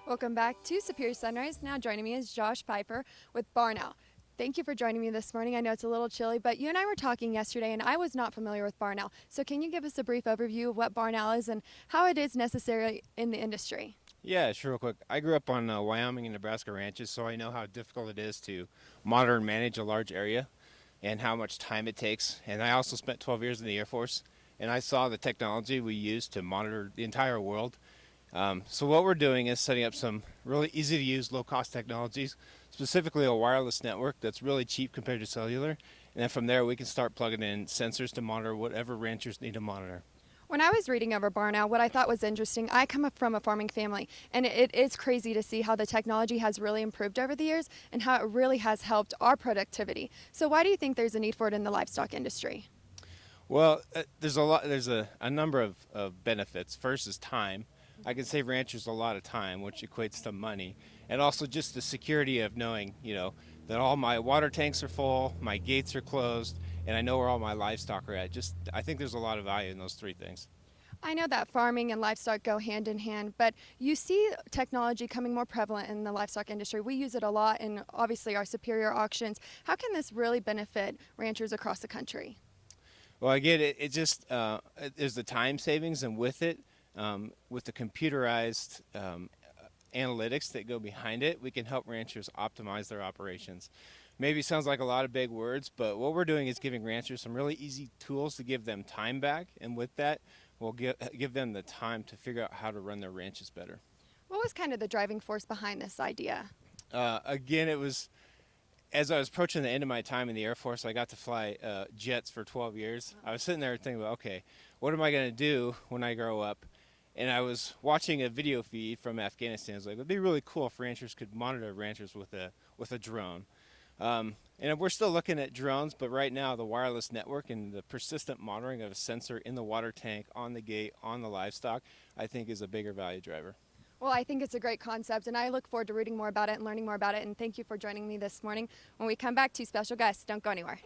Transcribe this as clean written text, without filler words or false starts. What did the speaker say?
Welcome back to Superior Sunrise. Now joining me is Josh Phifer with Barnowl. Thank you for joining me this morning. I know it's a little chilly, but you and I were talking yesterday and I was not familiar with Barnowl. So can you give us a brief overview of what Barnowl is and how it is necessary in the industry? Yeah, sure, real quick. I grew up on Wyoming and Nebraska ranches, so I know how difficult it is to monitor and manage a large area and how much time it takes. And I also spent 12 years in the Air Force, and I saw the technology we use to monitor the entire world. So what we're doing is setting up some really easy to use, low cost technologies, specifically a wireless network that's really cheap compared to cellular. And then from there we can start plugging in sensors to monitor whatever ranchers need to monitor. When I was reading over Barnowl, what I thought was interesting, I come from a farming family, and it is crazy to see how the technology has really improved over the years and how it really has helped our productivity. So why do you think there's a need for it in the livestock industry? Well, there's a number of benefits. First is time. I can save ranchers a lot of time, which equates to money, and also just the security of knowing, that all my water tanks are full, my gates are closed, and I know where all my livestock are at. I think there's a lot of value in those three things. I know that farming and livestock go hand in hand, but you see technology coming more prevalent in the livestock industry. We use it a lot in obviously our superior auctions. How can this really benefit ranchers across the country? Well, I get it. It just there's the time savings, and with it, with the computerized analytics that go behind it, we can help ranchers optimize their operations. Maybe it sounds like a lot of big words, but what we're doing is giving ranchers some really easy tools to give them time back, and with that, we'll give them the time to figure out how to run their ranches better. What was kind of the driving force behind this idea? Again, it was as I was approaching the end of my time in the Air Force. I got to fly jets for 12 years. I was sitting there thinking about, okay, what am I going to do when I grow up? And I was watching a video feed from Afghanistan. I was like, it would be really cool if ranchers could monitor ranchers with a drone. And we're still looking at drones, but right now the wireless network and the persistent monitoring of a sensor in the water tank, on the gate, on the livestock, I think is a bigger value driver. Well, I think it's a great concept, and I look forward to reading more about it and learning more about it. And thank you for joining me this morning. When we come back, two special guests. Don't go anywhere.